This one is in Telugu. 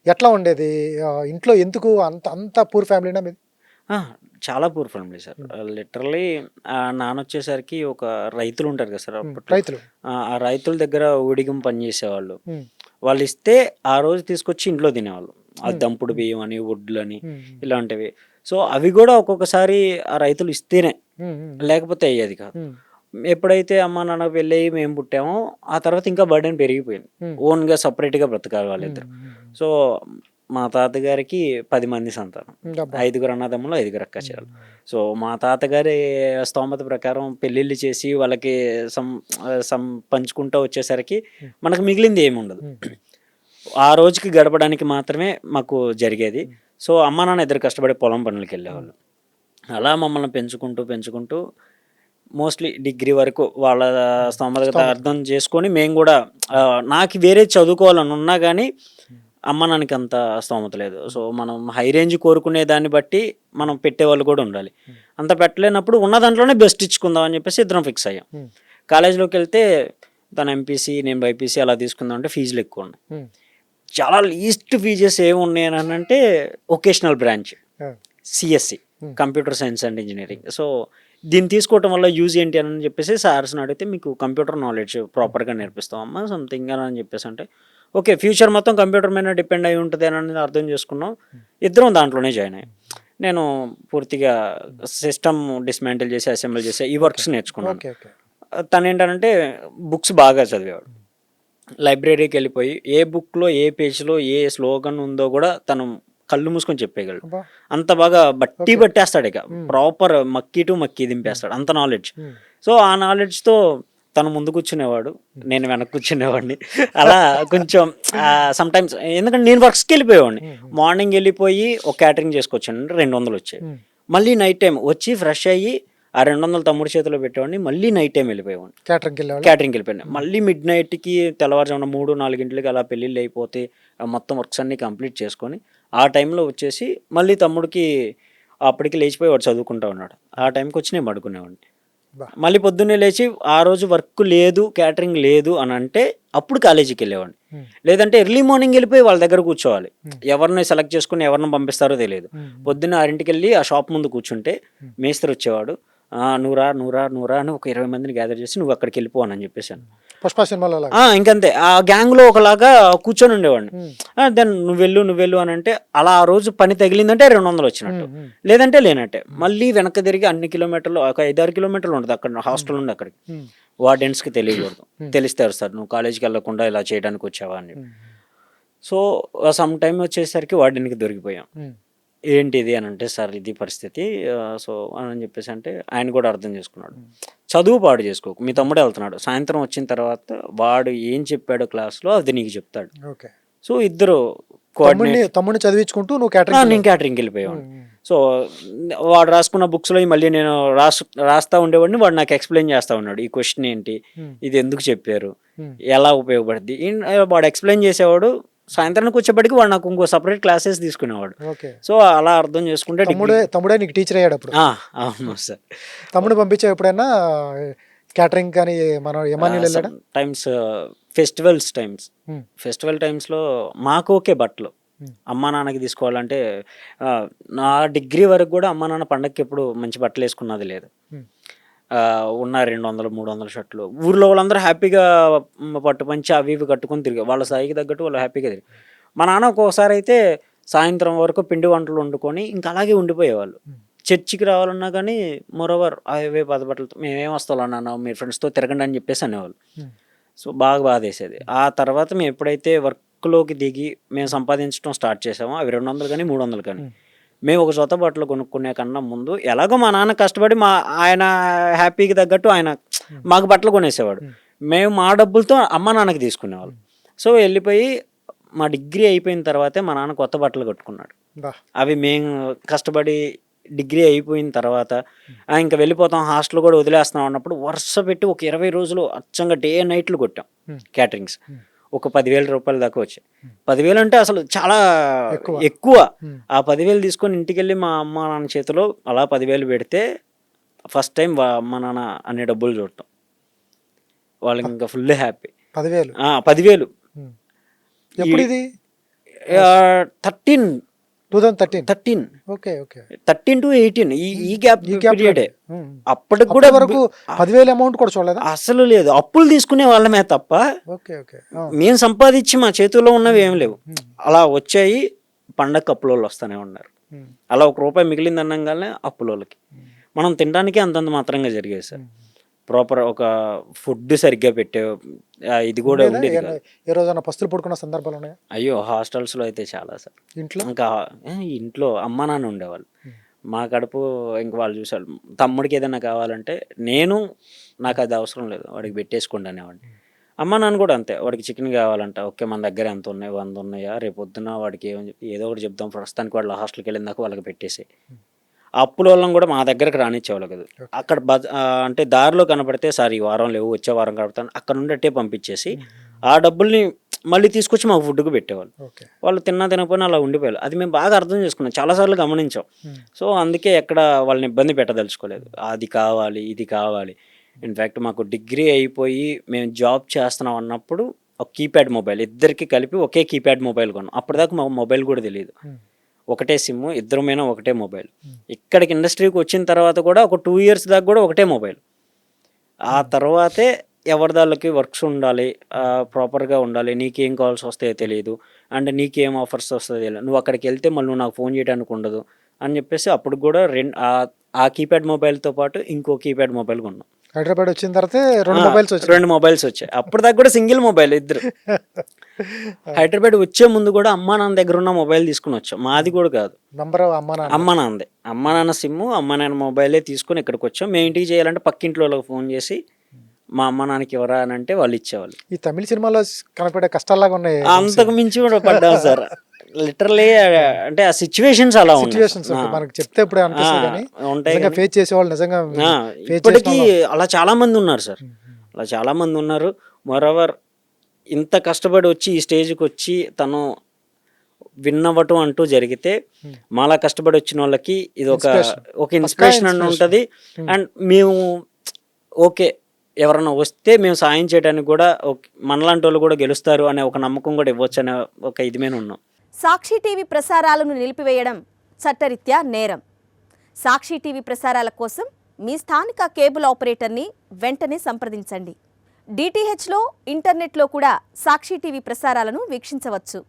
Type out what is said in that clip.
ఎట్లా ఉండేది? ఇంట్లో ఎందుకు అంత అంత పూర్ ఫ్యామిలీనా మీది? ఆ! చాలా పూర్ ఫ్యామిలీ సార్. హ్మ్. లిటరల్లీ నాన్నొచ్చేసరికి ఒక రైతులుంటారు కదా సార్ అప్పట్లో. రైతులు. ఆ రైతుల దగ్గర ఊడిగం పని చేసేవాళ్ళు. హ్మ్. వాళ్ళిస్తే ఆ రోజు తీసుకొచ్చి ఇంట్లో తినేవాళ్ళు. ఆ హ్మ్. దంపుడు హ్మ్. బియ్యం అని, వడ్లని హ్మ్. హ్మ్. ఇలాంటివి. సో, అవి గూడా ఒక్కొక్కసారి ఆ రైతులు ఇస్తేనే, హ్మ్. హ్మ్. హ్మ్. లేకపోతే అయ్యేది కాదు. హ్మ్. ఎప్పుడైతే అమ్మా, నాన్న పెళ్ళయ్యి మేము పుట్టామో, ఆ తర్వాత ఇంకా బర్డెన్ పెరిగిపోయింది. హ్మ్. ఓన్‌గా సెపరేట్‌గా బ్రతకాలి హ్మ్. వాళ్ళిద్దరు. హ్మ్. హ్మ్. సో, మా తాతగారికి 10 మంది సంతానం. హ్మ్. అబ్బా! 5గురు అన్నదమ్ములు, 5గురు అక్కాచెల్లెలు. హ్మ్. సో, మా తాతగారి స్తోమత ప్రకారం పెళ్ళిళ్ళు చేసి వాళ్ళకి సం పంచుకుంటూ వచ్చేసరికి హ్మ్. మనకు మిగిలింది ఏముండదు. హ్మ్. ఆ రోజుకి గడపడానికి మాత్రమే మాకు జరిగేది. హ్మ్. సో, అమ్మా, నాన్న ఇద్దరు కష్టపడి పొలం హ్మ్. పనులకెళ్ళేవాళ్ళు. అలా మమ్మల్ని పెంచుకుంటూ, పెంచుకుంటూ మోస్ట్‌లీ డిగ్రీ వరకు వాళ్ళ హ్మ్. స్తోమత స్తోమత అర్థం ప్రకారం. చేసుకొని మేము గూడా హ్మ్. నాకు వేరేది చదువుకోవాలని ఉన్నా గానీ, హ్మ్. అమ్మ, నాన్నకి అంత స్తోమత లేదు. సో, హ్మ్. మనం హై రేంజ్ కోరుకునే దాన్ని బట్టి మనం పెట్టేవాళ్ళు గూడా ఉండాలి. హ్మ్. అంత పెట్టలేనప్పుడు ఉన్న దాంట్లోనే బెస్ట్ ఇచ్చుకుందాం అని జెప్పేసి ఇద్దరం ఫిక్స్ అయ్యాం. హ్మ్. కాలేజ్‌లోకెళ్తే తను ఎంపీసీ, నేను బైపీసీ అలా తీసుకుందాం అంటే ఫీజులెక్కువున్నాయి. హ్మ్. చాలా లీస్ట్ ఫీజెస్ ఏమున్నాయనంటే వొకేషనల్ బ్రాంచ్. ఆ! సీఎస్‌సి హ్మ్. కంప్యూటర్ సైన్స్ అండ్ హ్మ్. ఇంజినీరింగ్. సో, దీన్ని తీసుకోవటం వల్ల యూజ్ ఏంటి అని చెప్పేసి సార్స్‌ని అడిగితే మీకు కంప్యూటర్ నాలెడ్జ్ హ్మ్. ప్రాపర్‌గా హ్మ్. నేర్పిస్తాం అమ్మా సంథింగ్ అని చెప్పేసంటే, ఓకే. ఫ్యూచర్ మొత్తం కంప్యూటర్ మీద డిపెండ్ అయ్యి ఉంటది అని అర్థం చేసుకున్నాం. హ్మ్. ఇద్దరం దాంట్లోనే జాయిన్ అయ్యాం. హ్మ్. నేను పూర్తిగా హ్మ్. సిస్టమ్ డిస్మాంటిల్ చేసి, అసెంబుల్ చేసి ఈ ఓకే. వర్క్స్ నేర్చుకున్నాను. ఓకే. ఓకే. తనేంటనంటే బుక్స్ బాగా చదివేవాడు. హ్మ్. లైబ్రరీకెళ్ళిపోయి ఏ బుక్‌లో, ఏ పేజ్‌లో ఏ స్లోగన్ ఉందో గూడా తను కళ్ళు మూసుకొని చెప్పేయగలడు. అబ్బా! అంత బాగా బట్టి ఓకే. పట్టేస్తాడిక. హ్మ్. ప్రాపర్ మక్కీ టు మక్కీ హ్మ్. దింపేస్తాడు. అంత హ్మ్. నాలెడ్జ్. హ్మ్. సో, ఆ నాలెడ్జ్‌తో తను ముందు కూర్చునేవాడు. హ్మ్. నేను వెనక కూర్చునేవాడిని. అలా కొంచెం సమ్‌టైమ్స్ ఎందుకంటే నేను వర్క్స్‌కెళ్ళిపోయేవాడిని. హ్మ్. హ్మ్. మార్నింగ్ ఎళ్ళిపోయి ఒక క్యాటరింగ్ చేసుకొచ్చానంటే 200 వచ్చేవి. హ్మ్. మళ్ళీ నైట్ టైమ్ వచ్చి ఫ్రెష్ అయ్యి ఆ 200 తమ్ముడి చేతిలో పెట్టేవాడిని. మళ్ళీ నైట్ టైమ్ ఎళ్ళిపోయేవాడిని. క్యాటరింగ్‌కెళ్ళేవాళ్ళా? క్యాటరింగ్‌కెళ్ళిపోయాను. హ్మ్. మళ్ళీ మిడ్ నైట్‌కి తెల్లవారుజామున 3, 4 అలా పెళ్ళిళ్ళయిపోతే మొత్తం వర్క్స్ అన్నీ కంప్లీట్ చేసుకొని, ఆ టైంలో వచ్చేసి మళ్ళీ తమ్ముడికి అప్పటికి లేచిపోయి వాడు చదువుకుంటా ఉన్నాడు. ఆ హ్మ్. టైంకొచ్చి నేను పడుకునేవాడిని. అబ్బా! మళ్ళీ పొద్దున్నే లేచి ఆ రోజు వర్క్ లేదు, క్యాటరింగ్ లేదు అనంటే అప్పుడు కాలేజీకెళ్ళేవాడిని. హ్మ్. లేదంటే ఎర్లీ మార్నింగ్ ఎళ్ళిపోయి వాళ్ళ దగ్గర కూర్చోవాలి. హ్మ్. ఎవరిని సెలెక్ట్ చేసుకొని ఎవరిని పంపిస్తారో తెలీదు. హ్మ్. హ్మ్. పొద్దున్న 6కెళ్ళి ఆ షాప్ ముందు కూర్చుంటే హ్మ్. మేస్త్రి వచ్చేవాడు. "నువ్వు రా, నువ్వు రా, నువ్వు రా" అని ఒక 20 మందిని గ్యాదర్ చేసి "నువ్వు అక్కడికెళ్ళిపో" అని చెప్పేసాను. 'పుష్ప' సినిమాలో లాగా. ఇంకంతే. ఆ గ్యాంగ్‌లో ఒకలాగా కూర్చొనుండేవాడిని. హ్మ్. దెన్ నువ్వెళ్ళు అనంటే, అలా ఆ రోజు పని తగిలిందంటే 200 వచ్చినట్టు. హ్మ్. హ్మ్. లేదంటే లేనట్టే. హ్మ్. మళ్ళీ వెనక్కి తిరిగి అన్ని కిలోమీటర్లు ఒక 5, 6 కిలోమీటర్లు ఉంటది అక్కడ హ్మ్. హాస్టల్ నుండి అక్కడికి. హ్మ్. వార్డెన్స్‌కి తెలియకూడదు. హ్మ్. తెలిస్తే అరుస్తారు. "నువ్వు కాలేజ్‌కెళ్ళకుండా ఇలా చేయడానికొచ్చావా" అని చెప్పి. హ్మ్. సో, సమ్ టైమ్ వచ్చేసరికి వార్డెన్‌కి దొరికిపోయాం. హ్మ్. ఏంటిది అనంటే, "సార్ ఇది పరిస్థితి. సో" అని చెప్పేసంటే ఆయన కూడా అర్థం చేసుకున్నాడు. హ్మ్. చదువు పాడు చేసుకోకు. మీ హ్మ్. తమ్ముడే ఎళ్తున్నాడు. సాయంత్రం వచ్చిన తర్వాత వాడు ఏం చెప్పాడో క్లాస్‌లో అది నీకు చెప్తాడు. ఓకే. సో, ఇద్దరు తమ్ముడిని కోఆర్డినేట్ తమ్ముడిని చదివించుకుంటూ నువ్వు నేను క్యాటరింగ్‌కెళ్ళేవాడివి. హ్మ్. క్యాటరింగ్‌కెళ్ళిపోయేవాడిని. హ్మ్. సో, వాడు రాసుకున్న బుక్స్‌లోయి మళ్ళీ నేను రాస్తా ఉండేవాడిని. వాడు నాకు ఎక్స్‌ప్లెయిన్ చేస్తా ఉన్నాడు. ఈ క్వెషన్ ఏంటి? హ్మ్. ఇది ఎందుకు చెప్పారు? హ్మ్. ఎలా ఉపయోగపడిద్ది? వాడు ఎక్స్‌ప్లెయిన్ చేసేవాడు. సాయంత్రానికి వచ్చేప్పటికి వాడు నాకు ఇంకో సెపరేట్ క్లాసెస్ తీసుకునేవాడు. ఓకే. సో, అలా అర్థం చేసుకుంటే డిగ్రీ తమ్ముడే నీకు టీచర్ అయ్యాడప్పుడు. ఆ! అవును సార్. తమ్ముడిని పంపించావా ఎప్పుడైనా క్యాటరింగ్ కానీ మనం ఎమాన్యుల్ సమ్ ఎళ్ళాడా? Times festivals times. Hmm. Festival టైమ్స్‌లో మాకు ఓకే బట్టలు. హ్మ్. అమ్మా, నాన్నకి తీసుకోవాలంటే నా డిగ్రీ వరకు గూడా అమ్మా, నాన్న పండగకెప్పుడు మంచి బట్టలేసుకున్నది లేదు. హ్మ్. ఉన్న 200, 300 షర్టులు. ఊర్లో వాళ్ళందరూ హ్యాపీగా పట్టు పంచ అవి ఇవి కట్టుకొని తిరిగారు. వాళ్ళ స్థాయికి తగ్గట్టు వాళ్ళు హ్యాపీగా తిరిగారు. మా నాన్న ఒక్కోసారయితే సాయంత్రం వరకు పిండి వంటలు వండుకొని ఇంక అలాగే ఉండిపోయేవాళ్ళు. హ్మ్. చర్చికి రావాలన్నా గానీ మోరోవర్ అవే పాత బట్టలతో "మేమేం వస్తాంలే నాన్న మీరు ఫ్రెండ్స్‌తో తిరగండి" అని చెప్పేసి అనేవాళ్ళు. హ్మ్. సో, బాగా బాధేసేది. ఆ తర్వాత మేము ఎప్పుడైతే వర్క్‌లోకి దిగి మేము సంపాదించడం స్టార్ట్ చేసామో అవి 200 గాని, 300 గాని హ్మ్. మేము ఒక జత బట్టలు కొనుక్కునే కన్నా ముందు ఎలాగో మా నాన్న కష్టపడి ఆయన హ్యాపీకి తగ్గట్టు ఆయన హ్మ్. మాకు బట్టలు కొనేసేవాడు. హ్మ్. మేము మా డబ్బులతో అమ్మా, నాన్నకి తీసుకునేవాళ్ళం. హ్మ్. సో, ఎళ్ళిపోయి మా డిగ్రీ అయిపోయిన తర్వాతే మా నాన్న కొత్త బట్టలు కట్టుకున్నాడు. అబ్బా! అవి మేము కష్టపడి డిగ్రీ అయిపోయిన తర్వాత హ్మ్. ఇంక వెళ్ళిపోతాం హాస్టల్ గూడా వదిలేస్తున్నాం అన్నప్పుడు వరుస పెట్టి ఒక 20 రోజులు అచ్చంగా డే అండ్ నైట్‌లు కొట్టాం హ్మ్. క్యాటరింగ్స్. హ్మ్. ఒక రూ. 10,000 దాకా వచ్చాయి. హ్మ్. 10,000 అంటే అసలు చాలా ఎక్కువ. ఎక్కువ. హ్మ్. ఆ 10,000 తీసుకొని ఇంటికెళ్ళి మా అమ్మ, నాన్న చేతిలో అలా 10,000 పెడితే ఫస్ట్ టైమ్ అమ్మ, నాన్న అన్ని డబ్బులు చూడటం. ప వాళ్ళకింక ఫుల్ హ్యాపీ. 10,000. 10,000 హ్మ్. ఈ ఎప్పుడిది? 13 2013. ఓకే. 13 to 18 ఈ గ్యాప్ ఈ గ్యాప్ పీరియడే. ఉమ్. అప్పటికి అప్పటి కూడా వరకు 10,000 అమౌంట్ కూడా చూడలేదా? అసలు లేదు. అప్పులు తీసుకునే వాళ్ళమే తప్ప ఓకే. మేము సంపాదించి మా చేతుల్లో ఉన్నవి ఏం లేవు. అలా వచ్చాయి, పండగ అప్పులోళ్ళు వస్తూనే ఉన్నారు. అలా ₹1 మిగిలింది అన్నంగానే అప్పులోళ్ళకి. మనం తినడానికి అంతంత మాత్రంగా జరిగేది సార్. ప్రాపర్ ఒక ఫుడ్ సరిగ్గా పెట్టే ఇది కూడా ఉండేది కాదు. ఏ రోజైనా పస్తులు పడుకున్న సందర్భాలు ఉన్నాయా? అయ్యో, హాస్టల్స్లో అయితే చాలా సార్. ఇంట్లో ఇంకా ఇంట్లో అమ్మ నాన్న ఉండేవాళ్ళు. మా కడుపు ఇంక వాళ్ళు చూసారు. తమ్ముడికి ఏదైనా కావాలంటే నాకు అది అవసరం లేదు, వాడికి పెట్టేసుకోండి అనేవాడిని. అమ్మ నాన్న కూడా అంతే. వాడికి చికెన్ కావాలంట, ఓకే మన దగ్గర ఎంత ఉన్నాయి, 100 ఉన్నాయా, రేపు పొద్దున వాడికి ఏదో ఒకటి చెప్దాం, ప్రస్తుతానికి వాళ్ళు హాస్టల్కి వెళ్ళిందాక వాళ్ళకి పెట్టేసి. ఆ అప్పుల వాళ్ళని కూడా మా దగ్గరకు రానిచ్చేవాళ్ళు కదా. అక్కడ అంటే దారిలో కనపడితే సార్ ఈ వారం లేవు, వచ్చే వారం కడతాను, అక్కడ నుండి అట్టే పంపించేసి ఆ డబ్బుల్ని మళ్ళీ తీసుకొచ్చి మా ఫుడ్కి పెట్టేవాళ్ళు. వాళ్ళు తినకపోయినా అలా ఉండిపోయారు. అది మేము బాగా అర్థం చేసుకున్నాం, చాలాసార్లు గమనించాం. సో అందుకే ఎక్కడ వాళ్ళని ఇబ్బంది పెట్టదలుచుకోలేదు. అది కావాలి, ఇది కావాలి. ఇన్ఫ్యాక్ట్ మాకు డిగ్రీ అయిపోయి మేము జాబ్ చేస్తున్నాం అన్నప్పుడు ఒక కీప్యాడ్ మొబైల్, ఇద్దరికి కలిపి ఒకే కీప్యాడ్ మొబైల్ కొన్నాం. అప్పటిదాకా మాకు మొబైల్ కూడా తెలియదు. ఒకటే సిమ్, ఇద్దరమైనా ఒకటే మొబైల్. ఇక్కడికి ఇండస్ట్రీకి వచ్చిన తర్వాత కూడా ఒక 2 years దాకా కూడా ఒకటే మొబైల్. ఆ తర్వాతే ఎవరిదాళ్ళకి వర్క్స్ ఉండాలి, ప్రాపర్గా ఉండాలి, నీకేం కాల్స్ వస్తాయో తెలియదు, అండ్ నీకేం ఆఫర్స్ వస్తాయో తెలియదు, నువ్వు అక్కడికి వెళ్తే మళ్ళీ నువ్వు నాకు ఫోన్ చేయడానికి ఉండదు అని చెప్పేసి అప్పుడు కూడా ఆ కీప్యాడ్ మొబైల్తో పాటు ఇంకో కీప్యాడ్ మొబైల్ కొన్నాం. హైదరాబాద్ వచ్చిన తర్వాత 2 మొబైల్స్ వచ్చాయి. అప్పటిదాకా కూడా సింగిల్ మొబైల్ ఇద్దరు. హైదరాబాద్ వచ్చే ముందు కూడా అమ్మా నాన్న దగ్గర ఉన్న మొబైల్ తీసుకుని వచ్చాం. మాది కూడా కాదు, అమ్మ నాన్నదే. అమ్మ నాన్న సిమ్, అమ్మ నాన్న మొబైలే తీసుకుని ఇక్కడికి వచ్చాం. మేము ఇంటికి చేయాలంటే పక్కింట్లో వాళ్ళకి ఫోన్ చేసి మా అమ్మ నాన్నకి ఎవరా అని అంటే వాళ్ళు ఇచ్చేవాళ్ళు. ఈ తమిళ సినిమాలో కనపడే కష్టాల్లాగా ఉన్నాయి. అంతకు మించి కూడా పడ్డాం సార్. లిటరలీ అంటే ఆ సిచ్యువేషన్స్ అలా మనకి చెప్తే ఇప్పుడు ఉంటాయి, ఫేస్ చేసేవాళ్ళు నిజంగా. ఇప్పటికీ అలా చాలా మంది ఉన్నారు సార్, అలా చాలా మంది ఉన్నారు. మోరోవర్ ఇంత కష్టపడి వచ్చి ఈ స్టేజ్కి వచ్చి తను విన్నవటం అంటూ జరిగితే మాలా కష్టపడి వచ్చిన వాళ్ళకి ఇది ఒక ఇన్స్పిరేషన్ అని ఉంటుంది. అండ్ మేము ఓకే ఎవరన్నా వస్తే మేము సాయం చేయడానికి కూడా మనలాంటి వాళ్ళు కూడా గెలుస్తారు అనే ఒక నమ్మకం కూడా ఇవ్వచ్చు అనే ఒక ఇది మీద ఉన్నాం. సాక్షి టీవీ ప్రసారాలను నిలిపివేయడం చట్టరీత్యా నేరం. సాక్షి టీవీ ప్రసారాల కోసం మీ స్థానిక కేబుల్ ఆపరేటర్ని వెంటనే సంప్రదించండి. DTHలో, ఇంటర్నెట్లో కూడా సాక్షి టీవీ ప్రసారాలను వీక్షించవచ్చు.